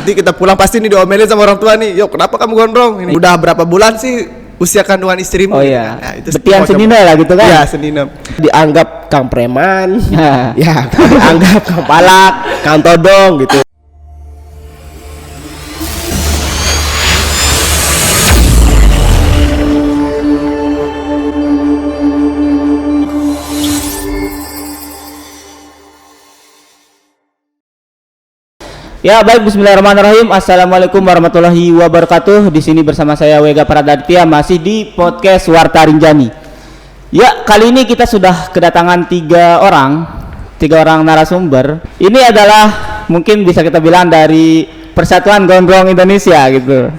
nanti kita pulang pasti nih diomelin sama orang tua nih. Yo, kenapa kamu gondrong? Ini udah berapa bulan sih usia kandungan istrimu? Oh iya. Nah, itu betian senina lah gitu kan? Iya, senina. Dianggap kang preman, ya, dianggap kang palak, kang todong gitu. Ya baik, bismillahirrahmanirrahim. Assalamualaikum warahmatullahi wabarakatuh. Di sini bersama saya Wega Pradaditya, masih di podcast Warta Rinjani. Ya, kali ini kita sudah kedatangan tiga orang narasumber. Ini adalah mungkin bisa kita bilang dari Persatuan Gondrong Indonesia gitu.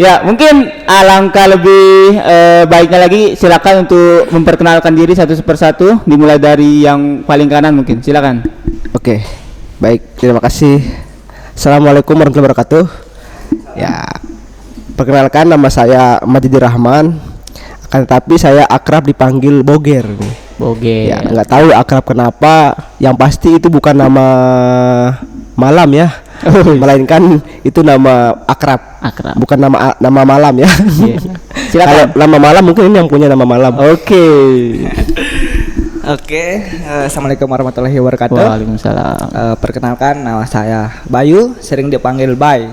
Ya, mungkin alangkah lebih baiknya lagi silakan untuk memperkenalkan diri satu persatu, dimulai dari yang paling kanan mungkin. Silakan. Oke. Baik, terima kasih. Assalamualaikum warahmatullahi wabarakatuh. Ya, perkenalkan nama saya Majidir Rahman. Akan tetapi saya akrab dipanggil Boger. Boger. Ya, nggak tahu akrab kenapa. Yang pasti itu bukan nama malam ya, melainkan itu nama akrab. Bukan nama malam ya. Yeah. Silakan. Kalau nama malam mungkin ini yang punya nama malam. Oke. Oke, assalamualaikum warahmatullahi wabarakatuh. Waalaikumsalam. Perkenalkan, nama saya Bayu, sering dipanggil Bay.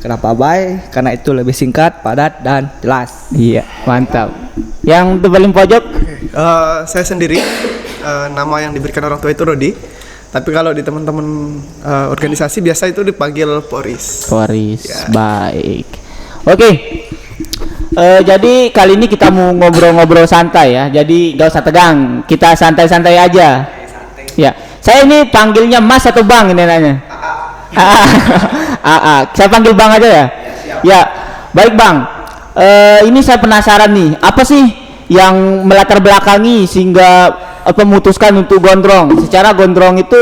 Kenapa Bay? Karena itu lebih singkat, padat, dan jelas. Iya, mantap. Yang paling pojok? Saya sendiri. Nama yang diberikan orang tua itu Rodi. Tapi kalau di teman-teman organisasi biasa itu dipanggil Poris. Ya. Baik. Oke. Jadi kali ini kita mau ngobrol-ngobrol santai ya. Jadi gak usah tegang, kita santai-santai aja. Ya, saya ini panggilnya Mas atau Bang ini nanya. Saya panggil Bang aja ya. Ya, baik Bang. Ini saya penasaran nih, apa sih yang melatar belakangi sehingga memutuskan untuk gondrong? Secara gondrong itu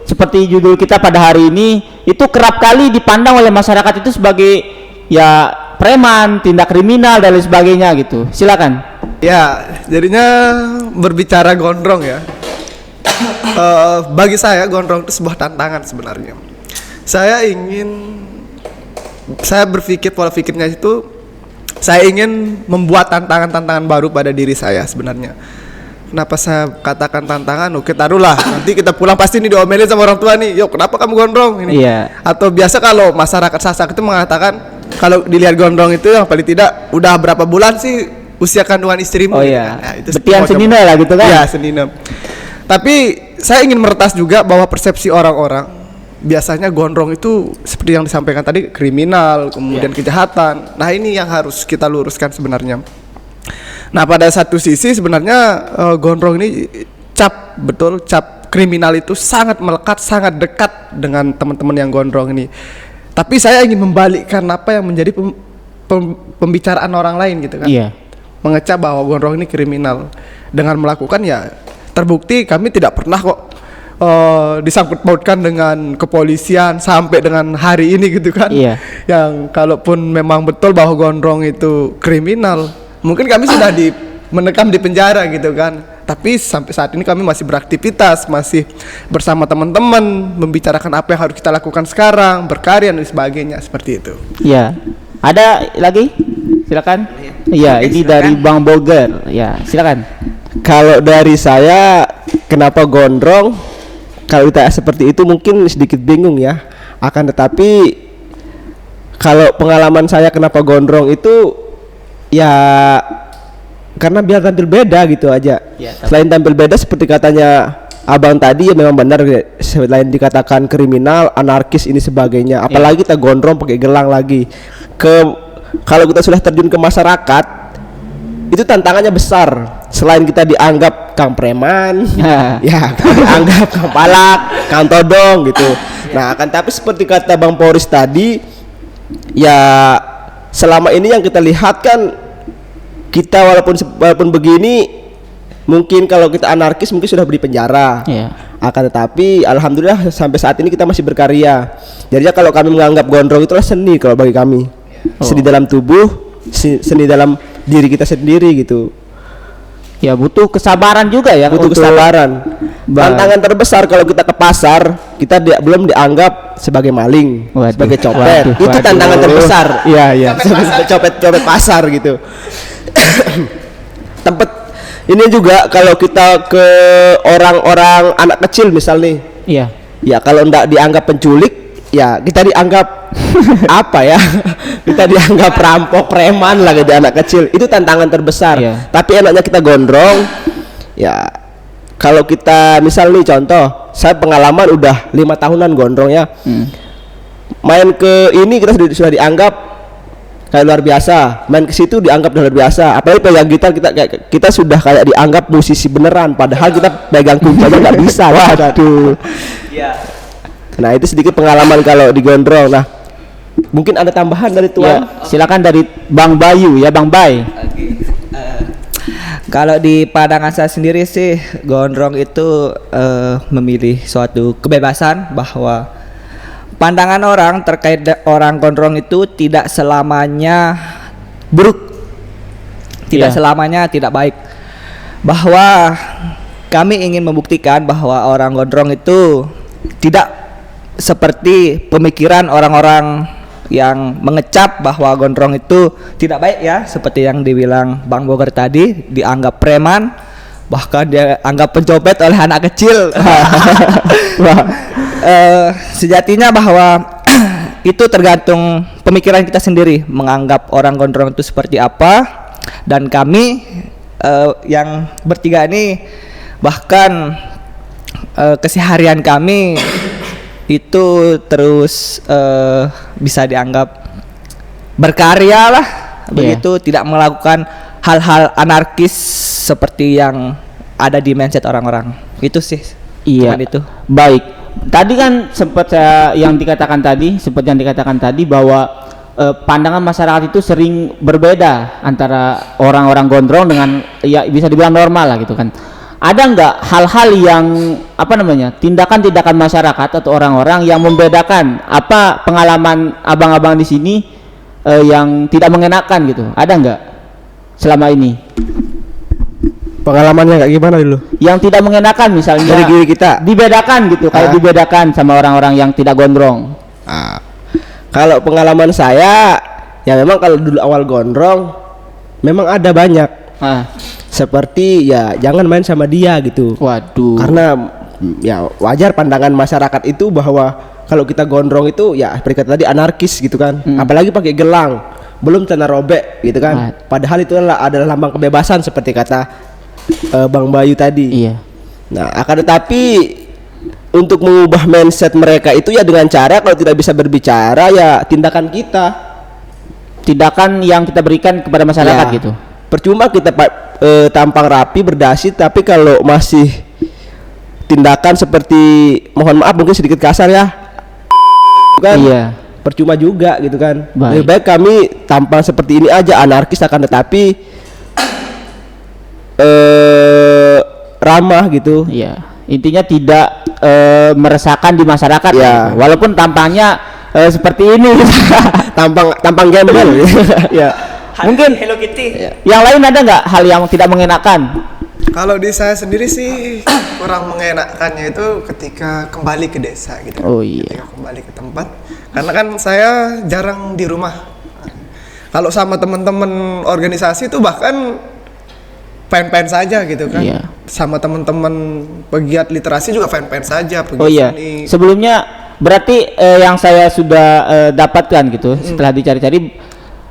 seperti judul kita pada hari ini, itu kerap kali dipandang oleh masyarakat itu sebagai ya preman, tindak kriminal dan lain sebagainya gitu. Silakan. Ya, jadinya berbicara gondrong ya. Bagi saya gondrong itu sebuah tantangan sebenarnya. Saya berpikir pola pikirnya itu saya ingin membuat tantangan-tantangan baru pada diri saya sebenarnya. Kenapa saya katakan tantangan? Oke, taruhlah nanti kita pulang pasti nih diomelin sama orang tua nih. Yo, kenapa kamu gondrong ini? Iya. Atau biasa kalau masyarakat Sasak itu mengatakan kalau dilihat gondrong itu yang paling tidak udah berapa bulan sih usia kandungan istrimu? Oh iya. Nah, itu betian senina lah gitu kan? Iya, senina. Tapi saya ingin meretas juga bahwa persepsi orang-orang biasanya gondrong itu seperti yang disampaikan tadi kriminal, kemudian kejahatan. Nah, ini yang harus kita luruskan sebenarnya. Nah, pada satu sisi sebenarnya gondrong ini cap kriminal itu sangat melekat, sangat dekat dengan teman-teman yang gondrong ini. Tapi saya ingin membalikkan apa yang menjadi pembicaraan orang lain gitu kan. Iya. Mengecap bahwa gondrong ini kriminal. Dengan melakukan ya terbukti kami tidak pernah kok disangkut pautkan dengan kepolisian sampai dengan hari ini gitu kan. Iya. Yang kalaupun memang betul bahwa gondrong itu kriminal, mungkin kami sudah menekam di penjara gitu kan. Tapi sampai saat ini kami masih beraktivitas, masih bersama teman-teman, membicarakan apa yang harus kita lakukan sekarang, berkarya dan sebagainya, seperti itu. Iya. Ada lagi? Silakan. Iya, ini silakan. Dari Bang Boger. Ya, silakan. Kalau dari saya, kenapa gondrong? Kalau kita seperti itu mungkin sedikit bingung ya. Akan tetapi kalau pengalaman saya kenapa gondrong itu ya karena biar tampil beda gitu aja. Ya, selain tampil beda seperti katanya abang tadi ya memang benar. Selain dikatakan kriminal, anarkis ini sebagainya. Apalagi kita gondrong pakai gelang lagi. Kalau kita sudah terjun ke masyarakat, itu tantangannya besar. Selain kita dianggap kang preman, ya dianggap kang palak, kang todong gitu. Nah, akan tapi seperti kata Bang Poris tadi, ya selama ini yang kita lihat kan kita walaupun begini, mungkin kalau kita anarkis mungkin sudah di penjara. Akan tetapi alhamdulillah sampai saat ini kita masih berkarya. Jadi kalau kami menganggap gondrong itulah seni kalau bagi kami. Seni dalam tubuh, seni dalam diri kita sendiri gitu. Ya butuh kesabaran juga ya. Butuh kesabaran. Tantangan terbesar kalau kita ke pasar, kita belum dianggap sebagai maling, Waduh. sebagai copet. Waduh. Itu tantangan terbesar. Iya, iya. Sebagai copet pasar gitu. Tempat ini juga kalau kita ke orang-orang anak kecil misal nih, Iya. ya kalau ndak dianggap penculik, ya kita dianggap apa ya? Kita dianggap perampok, preman lah gitu anak kecil. Itu tantangan terbesar. Iya. Tapi enaknya kita gondrong, ya kalau kita misal nih contoh, saya pengalaman udah 5 tahunan gondrong ya. Main ke ini kita sudah dianggap kayak luar biasa, main ke situ dianggap luar biasa. Apalagi pegang gitar kita sudah kayak dianggap musisi beneran, padahal kita pegang kunci aja nggak bisa. Waduh. Iya. Nah itu sedikit pengalaman kalau di gondrong. Nah mungkin ada tambahan dari tuan. Ya, silakan dari Bang Bayu ya, Bang Bay. Kalau di pandangan saya sendiri sih, gondrong itu memilih suatu kebebasan, bahwa pandangan orang terkait orang gondrong itu tidak selamanya buruk, tidak Iya. selamanya tidak baik. Bahwa kami ingin membuktikan bahwa orang gondrong itu tidak seperti pemikiran orang-orang yang mengecap bahwa gondrong itu tidak baik ya, seperti yang dibilang Bang Boger tadi, dianggap preman, bahkan dia anggap pencopet oleh anak kecil. Sejatinya bahwa itu tergantung pemikiran kita sendiri menganggap orang gondrong itu seperti apa. Dan kami yang bertiga ini bahkan keseharian kami itu terus bisa dianggap berkarya lah, begitu, tidak melakukan hal-hal anarkis seperti yang ada di mindset orang-orang. Itu sih. Iya. Cuman itu. Baik. Tadi kan sempat yang dikatakan tadi bahwa pandangan masyarakat itu sering berbeda antara orang-orang gondrong dengan ya bisa dibilang normal lah gitu kan. Ada nggak hal-hal yang tindakan-tindakan masyarakat atau orang-orang yang membedakan apa pengalaman abang-abang di sini yang tidak mengenakan gitu? Ada nggak selama ini? Pengalamannya kayak gimana dulu? Yang tidak mengenakan misalnya Dari diri kita. dibedakan gitu, kayak dibedakan sama orang-orang yang tidak gondrong. Kalau pengalaman saya, ya memang kalau dulu awal gondrong, memang ada banyak. Seperti ya jangan main sama dia gitu. Waduh. Karena ya wajar pandangan masyarakat itu bahwa kalau kita gondrong itu ya seperti kata tadi anarkis gitu kan. Apalagi pakai gelang, belum celana robek gitu kan. Padahal itu adalah lambang kebebasan seperti kata Bang Bayu tadi. Iya. Nah, akan tetapi untuk mengubah mindset mereka itu ya dengan cara kalau tidak bisa berbicara ya tindakan kita. Tindakan yang kita berikan kepada masyarakat Ya, gitu. Percuma kita tampang rapi berdasi, tapi kalau masih tindakan seperti, mohon maaf mungkin sedikit kasar ya, kan? Iya. Percuma juga gitu kan. Baik. Lebih baik kami tampang seperti ini aja, anarkis akan tetapi ramah gitu. Iya. Intinya tidak meresahkan di masyarakat Ya. gitu. Walaupun tampangnya seperti ini. tampang gembel. Ya. Mungkin Hello Kitty. yang lain ada nggak hal yang tidak mengenakan? Kalau di saya sendiri sih kurang mengenakannya itu ketika kembali ke desa gitu. Oh iya. Ketika kembali ke tempat, karena kan saya jarang di rumah. Kalau sama teman-teman organisasi itu bahkan pen-pen saja gitu kan. Iya. Sama teman-teman pegiat literasi juga pen-pen saja. Oh iya. Seni. Sebelumnya berarti yang saya sudah dapatkan gitu setelah dicari-cari,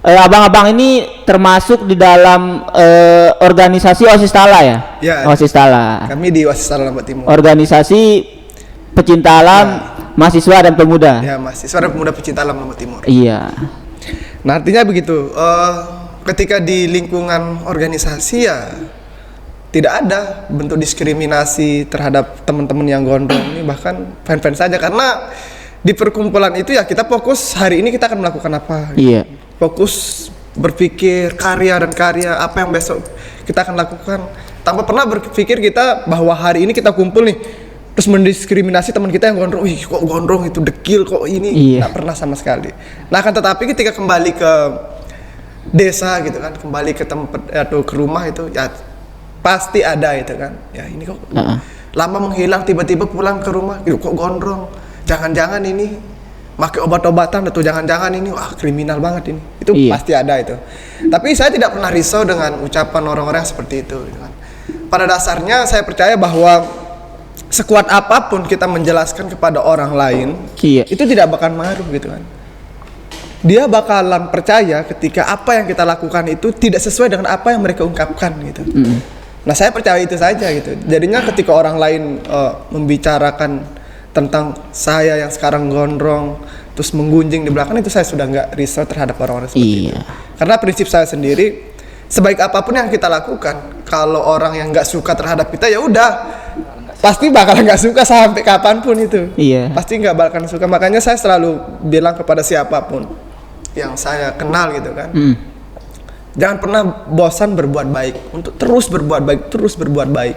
abang-abang ini termasuk di dalam organisasi Osistala ya? Ya. Osistala. Kami di Wasistala Lombok Timur. Organisasi pecinta alam, mahasiswa dan pemuda. Ya, mahasiswa dan pemuda pecinta alam Lombok Timur. Iya. Nah, artinya begitu. Ketika di lingkungan organisasi ya tidak ada bentuk diskriminasi terhadap teman-teman yang gondrong ini, bahkan fan-fan saja, karena di perkumpulan itu ya kita fokus hari ini kita akan melakukan apa. Iya. Fokus berpikir karya dan karya apa yang besok kita akan lakukan, tanpa pernah berpikir kita bahwa hari ini kita kumpul nih terus mendiskriminasi teman kita yang gondrong. Wih, kok gondrong itu dekil kok ini. Iya. Nggak pernah sama sekali. Nah, akan tetapi ketika kembali ke desa gitu kan, kembali ke tempat atau ke rumah itu ya pasti ada itu kan. Ya ini kok lama menghilang, tiba-tiba pulang ke rumah, kok gondrong, jangan-jangan ini pakai obat-obatan atau jangan-jangan ini wah kriminal banget ini. Itu pasti ada itu. Tapi saya tidak pernah risau dengan ucapan orang-orang yang seperti itu gitu kan. Pada dasarnya saya percaya bahwa sekuat apapun kita menjelaskan kepada orang lain, itu tidak bakal ngaruh gitu kan. Dia bakalan percaya ketika apa yang kita lakukan itu tidak sesuai dengan apa yang mereka ungkapkan gitu. Nah saya percaya itu saja gitu. Jadinya ketika orang lain membicarakan tentang saya yang sekarang gondrong terus menggunjing di belakang, itu saya sudah nggak risau terhadap orang-orang seperti itu. Karena prinsip saya sendiri, sebaik apapun yang kita lakukan, kalau orang yang nggak suka terhadap kita ya udah pasti bakalan nggak suka sampai kapanpun itu. Pasti nggak bakalan suka. Makanya saya selalu bilang kepada siapapun yang saya kenal gitu kan, jangan pernah bosan berbuat baik, untuk terus berbuat baik, terus berbuat baik.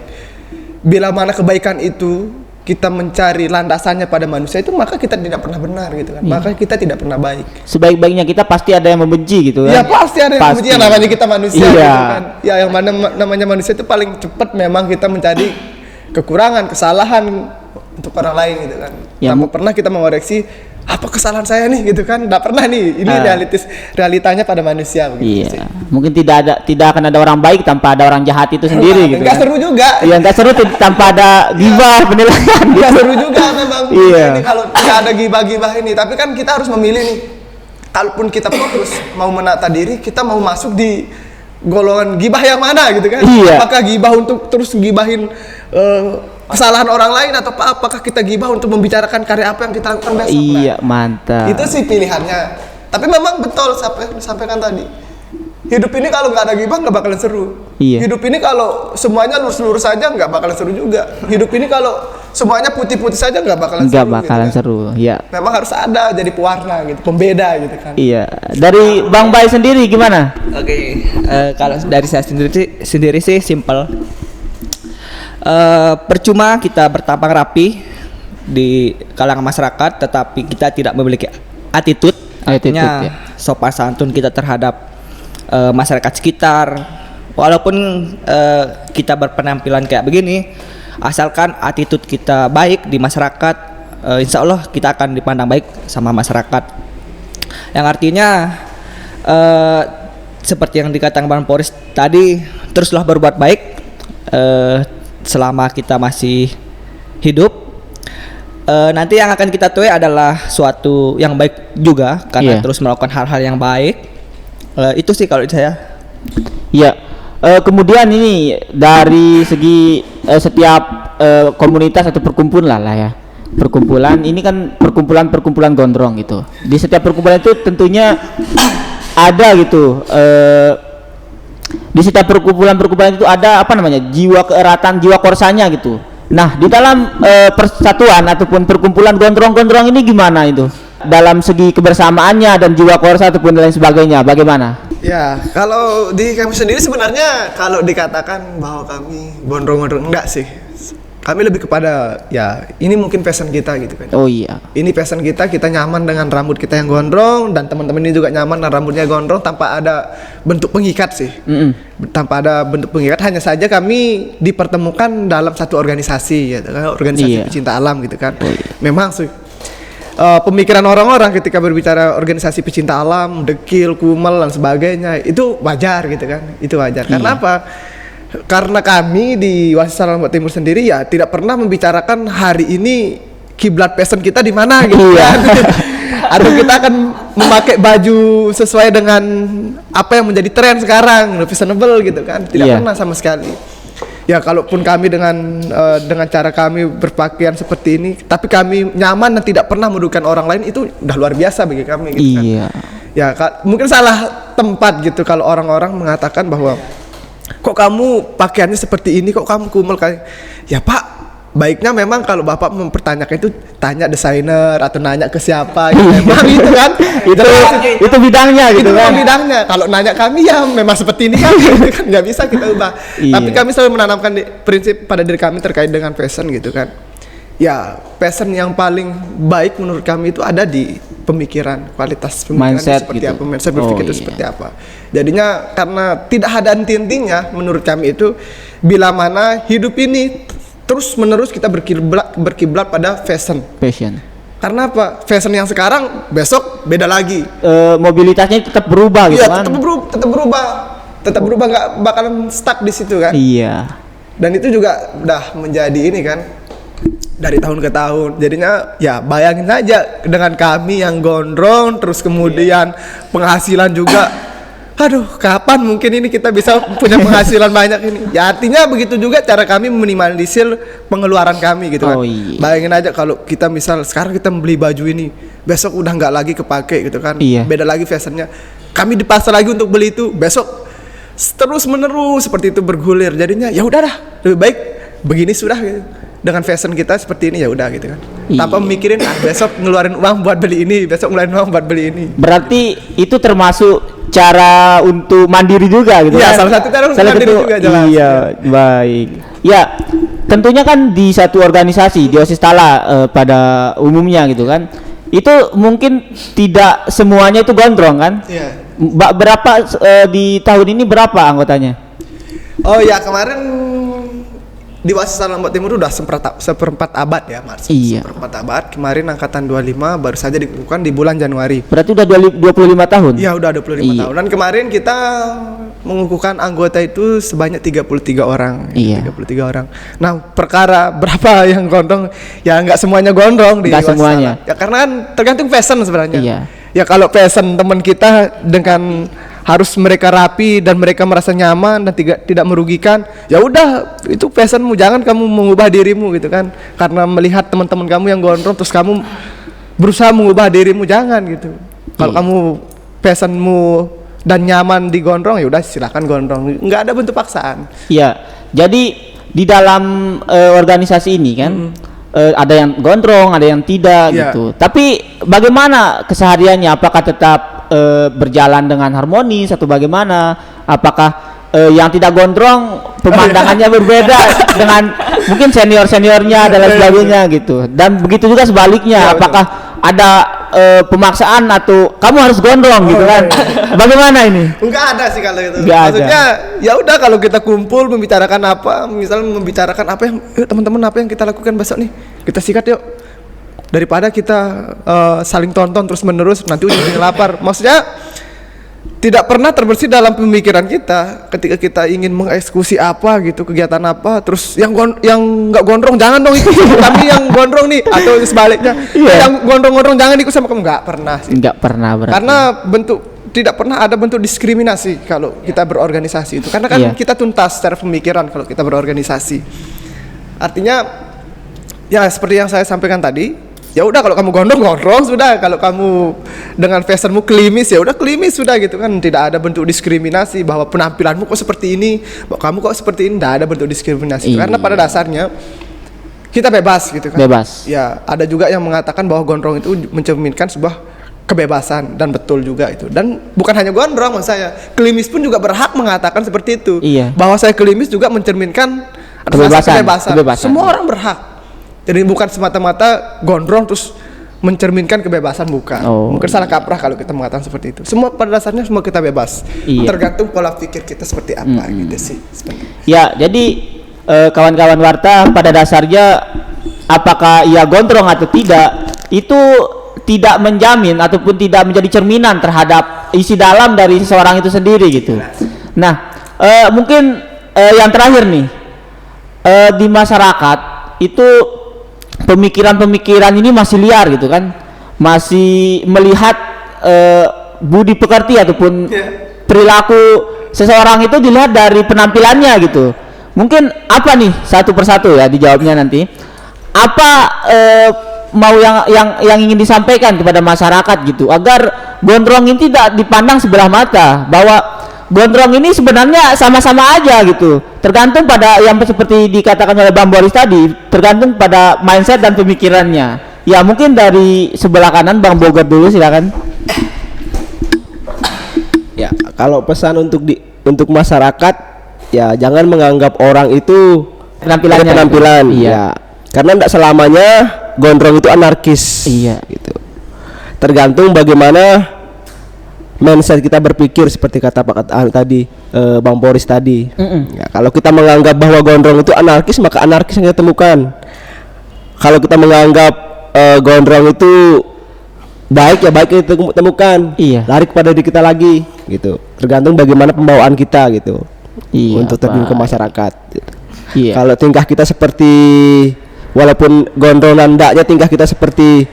Bila mana kebaikan itu kita mencari landasannya pada manusia itu, maka kita tidak pernah benar gitu kan. Maka kita tidak pernah baik. Sebaik-baiknya kita pasti ada yang membenci gitu kan. Ya pasti ada yang membenci, yang namanya kita manusia gitu kan. Ya yang mana namanya manusia itu paling cepat memang kita mencari kekurangan, kesalahan untuk orang lain gitu kan. Tanpa pernah kita mengoreksi apa kesalahan saya nih gitu kan. Nggak pernah nih. Ini realitanya pada manusia begitu sih. Mungkin tidak akan ada orang baik tanpa ada orang jahat itu sendiri gitu. Nggak seru juga. Iya, nggak seru tanpa ada gibah, penilaian. Nggak seru juga memang. Ini kalau tidak ada gibah-gibah ini. Tapi kan kita harus memilih nih. Kalaupun kita fokus mau menata diri, kita mau masuk di golongan gibah yang mana gitu kan. Apakah gibah untuk terus gibahin kesalahan orang lain, atau apakah kita gibah untuk membicarakan karya apa yang kita lakukan besok? Mantap. Itu sih pilihannya. Tapi memang betul disampaikan tadi. Hidup ini kalau nggak ada gibah nggak bakalan seru. Hidup ini kalau semuanya lurus-lurus saja nggak bakalan seru juga. Hidup ini kalau semuanya putih-putih saja nggak bakalan seru. Nggak bakalan gitu seru. Iya. Memang harus ada jadi pewarna gitu, pembeda gitu kan. Iya. Dari Bang Bay sendiri gimana? Oke. Kalau dari saya sendiri sih simple. Percuma kita bertampang rapi di kalangan masyarakat tetapi kita tidak memiliki attitude, artinya sopan santun kita terhadap masyarakat sekitar. Walaupun kita berpenampilan kayak begini, asalkan attitude kita baik di masyarakat, insya Allah kita akan dipandang baik sama masyarakat. Yang artinya seperti yang dikatakan Bang Boris tadi, teruslah berbuat baik selama kita masih hidup. Nanti yang akan kita tuai adalah suatu yang baik juga karena terus melakukan hal-hal yang baik. Itu sih kalau saya. Iya. Kemudian ini dari segi setiap komunitas atau perkumpulan lah ya. Perkumpulan ini kan perkumpulan gondrong gitu. Di setiap perkumpulan itu tentunya ada gitu. Di setiap perkumpulan itu ada apa namanya, jiwa keeratan, jiwa korsanya gitu. Nah di dalam persatuan ataupun perkumpulan gondrong ini gimana itu dalam segi kebersamaannya dan jiwa korsa ataupun lain sebagainya, bagaimana? Ya kalau di kami sendiri sebenarnya kalau dikatakan bahwa kami gondrong enggak sih. Kami lebih kepada ya ini mungkin passion kita gitu kan. Ini passion kita nyaman dengan rambut kita yang gondrong, dan teman-teman ini juga nyaman dengan rambutnya gondrong tanpa ada bentuk pengikat sih. Tanpa ada bentuk pengikat, hanya saja kami dipertemukan dalam satu organisasi gitu kan, organisasi pecinta alam gitu kan. Memang sih pemikiran orang-orang ketika berbicara organisasi pecinta alam, dekil, kumel dan sebagainya itu wajar gitu kan. Itu wajar. Karena apa? Karena kami di Wasis Lombok Timur sendiri ya tidak pernah membicarakan hari ini kiblat passion kita di mana gitu kan. Atau kita akan memakai baju sesuai dengan apa yang menjadi tren sekarang, fashionable gitu kan. Tidak pernah sama sekali. Ya kalaupun kami dengan cara kami berpakaian seperti ini, tapi kami nyaman dan tidak pernah merugikan orang lain, itu udah luar biasa bagi kami gitu kan. Ya mungkin salah tempat gitu kalau orang-orang mengatakan bahwa kok kamu pakaiannya seperti ini, kok kamu kumel kayak. Ya Pak, baiknya memang kalau Bapak mempertanyakan itu tanya desainer atau nanya ke siapa gitu. Memang gitu kan. itu bidangnya gitu kan. Itu bidangnya. Kalau nanya kami ya memang seperti ini kan. Gitu kan nggak bisa kita ubah. Tapi kami selalu menanamkan prinsip pada diri kami terkait dengan fashion gitu kan. Ya, fashion yang paling baik menurut kami itu ada di pemikiran, kualitas pemikiran mindset seperti gitu. apa, mindset berpikir itu seperti apa. Jadinya karena tidak ada henti-hentinya menurut kami itu, bila mana hidup ini terus menerus kita berkiblat pada fashion. Passion. Karena apa? Fashion yang sekarang besok beda lagi. Mobilitasnya tetap berubah gitu Iya, kan. tetap berubah nggak bakalan stuck di situ kan. Iya. Dan itu juga udah menjadi ini kan dari tahun ke tahun. Jadinya ya bayangin aja dengan kami yang gondrong terus kemudian penghasilan juga. Aduh, kapan mungkin ini kita bisa punya penghasilan banyak ini? Ya artinya begitu juga cara kami meminimalisir pengeluaran kami gitu kan. Oh, iya. Bayangin aja kalau kita misal sekarang kita beli baju ini, besok udah nggak lagi kepake gitu kan. Iya. Beda lagi fashionnya. Kami dipaksa lagi untuk beli itu, besok terus menerus seperti itu bergulir. Jadinya ya udah dah, lebih baik begini sudah gitu. Dengan fashion kita seperti ini ya udah gitu kan. Iya. Tanpa mikirin besok ngeluarin uang buat beli ini, besok ngeluarin uang buat beli ini. Berarti itu termasuk cara untuk mandiri juga gitu Iya, kan? salah satu cara untuk mandiri juga, jelas. Iya, baik. Ya, tentunya kan di satu organisasi, di OSIS Tala pada umumnya gitu kan. Itu mungkin tidak semuanya itu gondrong kan? Iya. Berapa di tahun ini berapa anggotanya? Oh ya, kemarin di OSIS Lombok Timur udah seperempat abad ya, Mas. Iya. Seperempat abad. Kemarin angkatan 25 baru saja dikukuhkan di bulan Januari. Berarti udah 25 tahun? Iya, udah 25 Iya. tahun. Dan kemarin kita mengukuhkan anggota itu sebanyak 33 orang. Iya. 33 orang. Nah, perkara berapa yang gondrong? Ya nggak semuanya gondrong di Nggak OSIS semuanya. Tala. Ya karena kan tergantung fashion sebenarnya. Iya. Ya kalau fashion teman kita dengan harus mereka rapi dan mereka merasa nyaman dan tidak merugikan, ya udah itu fashionmu, jangan kamu mengubah dirimu gitu kan, karena melihat teman-teman kamu yang gondrong terus kamu berusaha mengubah dirimu, jangan gitu. Kalau Iya. kamu fashionmu dan nyaman di gondrong, ya udah silakan gondrong, nggak ada bentuk paksaan. Iya. Jadi di dalam organisasi ini kan ada yang gondrong, ada yang tidak Iya. gitu. Tapi bagaimana kesehariannya? Apakah tetap berjalan dengan harmonis atau bagaimana? Apakah yang tidak gondrong pemandangannya berbeda dengan mungkin seniornya dan lain sebagainya gitu? Dan begitu juga sebaliknya. Iya, Apakah ada pemaksaan atau kamu harus gondrong gitu kan? Bagaimana ini? Enggak ada sih kalau itu. Nggak ada. Maksudnya ya udah kalau kita kumpul membicarakan apa, misalnya membicarakan apa yang yuk teman-teman apa yang kita lakukan besok nih. Kita sikat yuk. Daripada kita saling tonton terus menerus nanti ujungnya lapar. Maksudnya tidak pernah terbersih dalam pemikiran kita ketika kita ingin mengeksekusi apa gitu, kegiatan apa, terus yang nggak gondrong jangan dong ikut sama kami yang gondrong nih, atau sebaliknya. Iya. Yang gondrong-gondrong jangan ikut sama kamu, nggak pernah sih. Nggak pernah berarti. Karena tidak pernah ada bentuk diskriminasi kalau kita berorganisasi itu. Karena kan Iya. kita tuntas secara pemikiran kalau kita berorganisasi. Artinya ya seperti yang saya sampaikan tadi, ya udah kalau kamu gondrong sudah, kalau kamu dengan fashionmu klimis ya udah klimis sudah gitu kan. Tidak ada bentuk diskriminasi bahwa penampilanmu kok seperti ini, bahwa kamu kok seperti ini, tidak ada bentuk diskriminasi. Iya. Karena pada dasarnya kita bebas gitu kan. Bebas. Ya, ada juga yang mengatakan bahwa gondrong itu mencerminkan sebuah kebebasan, dan betul juga itu. Dan bukan hanya gondrong, maksud saya, klimis pun juga berhak mengatakan seperti itu. Iya. Bahwa saya klimis juga mencerminkan rasa kebebasan. Semua orang berhak. Jadi bukan semata-mata gondrong terus mencerminkan kebebasan, bukan. Oh. Mungkin salah kaprah kalau kita mengatakan seperti itu. Semua pada dasarnya semua kita bebas. Iya. Tergantung pola pikir kita seperti apa gitu sih sebenarnya. Ya, jadi kawan-kawan warta pada dasarnya apakah ia gondrong atau tidak itu tidak menjamin ataupun tidak menjadi cerminan terhadap isi dalam dari seseorang itu sendiri gitu. Nah, mungkin yang terakhir nih, di masyarakat itu pemikiran-pemikiran ini masih liar gitu kan, masih melihat budi pekerti ataupun perilaku seseorang itu dilihat dari penampilannya gitu. Mungkin apa nih satu persatu ya dijawabnya nanti. Apa mau yang ingin disampaikan kepada masyarakat gitu agar gondrong ini tidak dipandang sebelah mata, bahwa gondrong ini sebenarnya sama-sama aja gitu, tergantung pada yang seperti dikatakan oleh Bang Boris tadi, tergantung pada mindset dan pemikirannya. Ya mungkin dari sebelah kanan Bang Bogor dulu silakan. Ya, kalau pesan untuk masyarakat, ya jangan menganggap orang itu Penampilannya. penampilan. Iya. Ya, karena tidak selamanya gondrong itu anarkis. Iya. Gitu. Tergantung bagaimana mindset kita berpikir seperti kata Pak tadi, Bang Boris tadi. Ya, kalau kita menganggap bahwa gondrong itu anarkis, maka anarkis yang kita temukan. Kalau kita menganggap gondrong itu baik, ya baik yang kita temukan. Iya. Lari kepada diri kita lagi, gitu. Tergantung bagaimana pembawaan kita, gitu. Iya, untuk terjun ke masyarakat. Gitu. Iya. Kalau tingkah kita seperti, walaupun gondrong dan ndaknya tingkah kita seperti,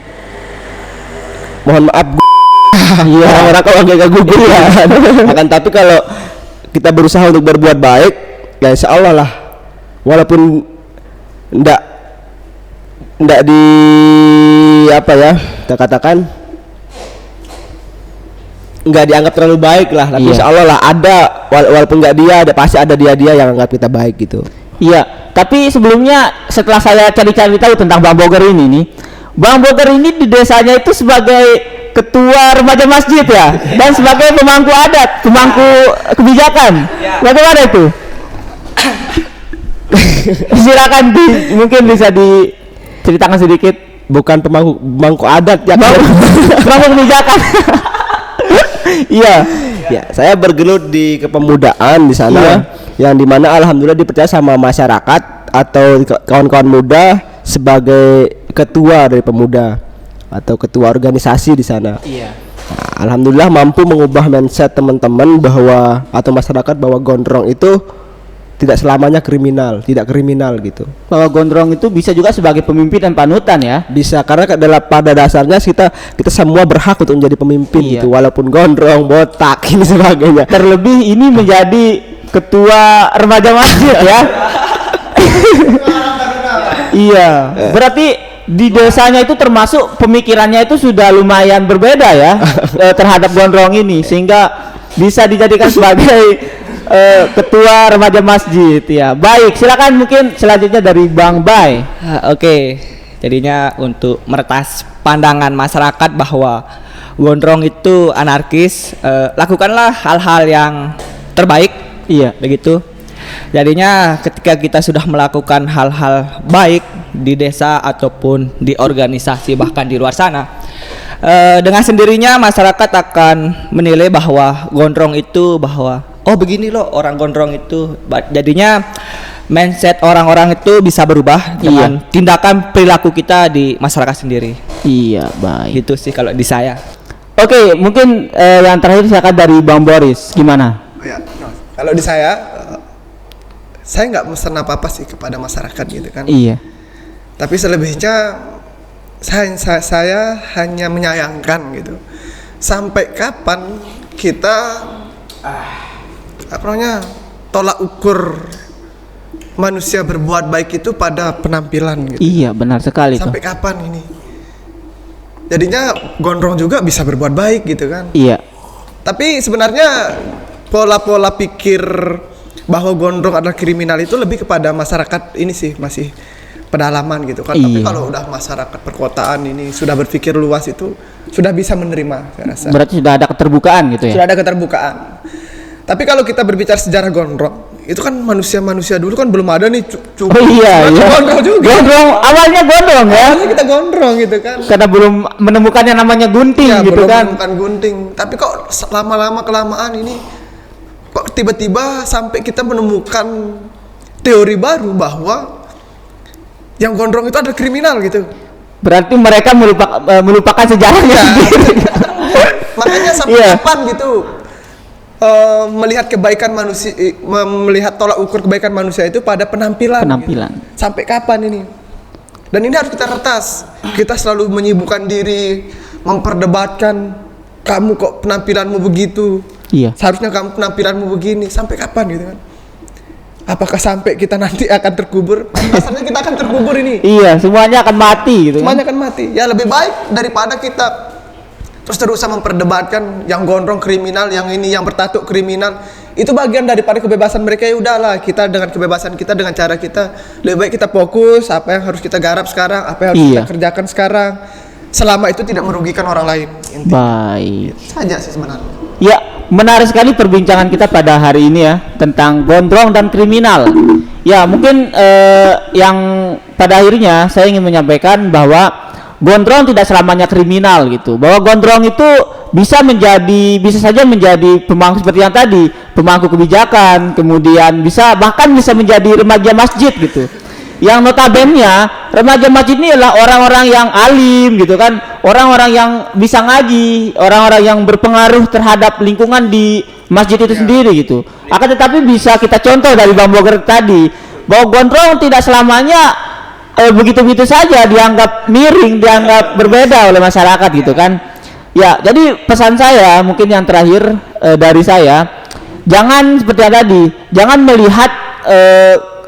mohon maaf, iya, orang kalau agak gugur ya. Akan tapi kalau kita berusaha untuk berbuat baik, ya insya Allah lah, walaupun ndak di apa ya, kita katakan nggak dianggap terlalu baik lah, tapi insya Allah lah ada, walaupun nggak dia, ada pasti ada dia yang anggap kita baik gitu. Iya, tapi sebelumnya setelah saya cari-cari tahu tentang Bang Boger ini nih, Bang Boger ini di desanya itu sebagai ketua remaja masjid ya, dan sebagai pemangku adat, pemangku kebijakan. Bagaimana itu? Silakan mungkin bisa diceritakan sedikit. Bukan pemangku adat ya, Pemangku kebijakan. Iya, ya saya bergelut di kepemudaan di sana, yang dimana alhamdulillah dipercaya sama masyarakat atau kawan-kawan muda sebagai ketua dari pemuda atau ketua organisasi di sana. Iya. Nah, alhamdulillah mampu mengubah mindset teman-teman bahwa atau masyarakat bahwa gondrong itu tidak selamanya kriminal, tidak kriminal gitu. Bahwa gondrong itu bisa juga sebagai pemimpin dan panutan ya. Bisa, karena pada dasarnya kita semua berhak untuk menjadi pemimpin gitu, walaupun gondrong, botak ini sebagainya. Terlebih ini menjadi ketua remaja masjid ya. Iya. Berarti di desanya itu termasuk pemikirannya itu sudah lumayan berbeda ya terhadap gondrong ini, sehingga bisa dijadikan sebagai ketua remaja masjid ya. Baik, silakan mungkin selanjutnya dari Bang Bay. Oke. Jadinya untuk meretas pandangan masyarakat bahwa gondrong itu anarkis, lakukanlah hal-hal yang terbaik. Iya, begitu. Jadinya ketika kita sudah melakukan hal-hal baik di desa ataupun di organisasi bahkan di luar sana, dengan sendirinya masyarakat akan menilai bahwa gondrong itu bahwa oh begini loh orang gondrong itu. Jadinya mindset orang-orang itu bisa berubah dengan tindakan perilaku kita di masyarakat sendiri. Iya, baik. Gitu sih kalau di saya. Oke, mungkin yang terakhir silakan dari Bang Boris, gimana? Ya, kalau di saya nggak mesen apa-apa sih kepada masyarakat gitu kan. Iya. Tapi selebihnya saya hanya menyayangkan gitu. Sampai kapan kita tolak ukur manusia berbuat baik itu pada penampilan gitu. Iya, benar sekali. Sampai kapan ini? Jadinya gondrong juga bisa berbuat baik gitu kan. Iya. Tapi sebenarnya pola-pola pikir bahwa gondrong adalah kriminal itu lebih kepada masyarakat ini sih, masih pedalaman gitu kan. Tapi kalau udah masyarakat perkotaan ini sudah berpikir luas, itu sudah bisa menerima, saya rasa. Berarti sudah ada keterbukaan gitu ya? Sudah ada keterbukaan. Tapi kalau kita berbicara sejarah gondrong, itu kan manusia-manusia dulu kan belum ada nih Oh iya. Gondrong juga. Gondrong, awalnya gondrong ya? Awalnya kita gondrong gitu kan. Karena belum menemukan yang namanya gunting Ya, gitu belum kan. menemukan gunting. Tapi kok lama-lama kelamaan ini kok tiba-tiba sampai kita menemukan teori baru bahwa yang gondrong itu adalah kriminal gitu. Berarti mereka melupakan sejarahnya sendiri. Makanya sampai kapan gitu melihat kebaikan manusia, melihat tolak ukur kebaikan manusia itu pada penampilan. Gitu. Sampai kapan ini? Dan ini harus kita retas. Kita selalu menyibukkan diri, memperdebatkan kamu kok penampilanmu begitu. Iya. Seharusnya kamu penampilanmu begini. Sampai kapan gitu kan? Apakah sampai kita nanti akan terkubur? Rasanya kita akan terkubur ini. Iya, semuanya akan mati gitu. Semuanya akan mati. Ya lebih baik daripada kita terus-terusan memperdebatkan yang gondrong kriminal, yang ini yang bertato kriminal. Itu bagian daripada kebebasan mereka. Ya udahlah, kita dengan kebebasan kita, dengan cara kita, lebih baik kita fokus apa yang harus kita garap sekarang, apa yang harus kita kerjakan sekarang. Selama itu tidak merugikan orang lain. Baik. Saja sih sebenarnya. Ya, menarik sekali perbincangan kita pada hari ini ya tentang gondrong dan kriminal. Ya, mungkin yang pada akhirnya saya ingin menyampaikan bahwa gondrong tidak selamanya kriminal gitu. Bahwa gondrong itu bisa saja menjadi pemangku seperti yang tadi, pemangku kebijakan, kemudian bahkan bisa menjadi remaja masjid gitu. Yang notabene remaja masjid ini adalah orang-orang yang alim gitu kan, orang-orang yang bisa ngaji, orang-orang yang berpengaruh terhadap lingkungan di masjid itu sendiri gitu. Akan tetapi bisa kita contoh dari Bang Boger tadi bahwa gondrong tidak selamanya begitu-begitu saja dianggap miring, dianggap berbeda oleh masyarakat gitu kan. Ya, jadi pesan saya mungkin yang terakhir dari saya, jangan seperti yang tadi, jangan melihat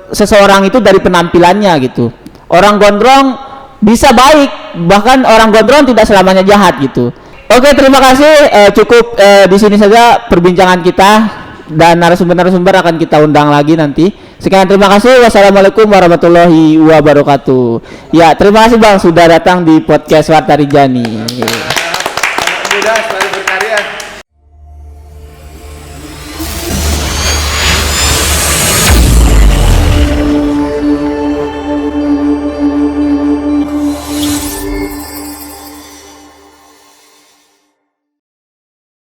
seseorang itu dari penampilannya gitu. Orang gondrong bisa baik, bahkan orang gondrong tidak selamanya jahat gitu. Oke, terima kasih. Cukup di sini saja perbincangan kita, dan narasumber-narasumber akan kita undang lagi nanti. Sekian, terima kasih. Wassalamualaikum warahmatullahi wabarakatuh. Ya, terima kasih Bang sudah datang di podcast Warta Rinjani. Mudah selalu berkarya.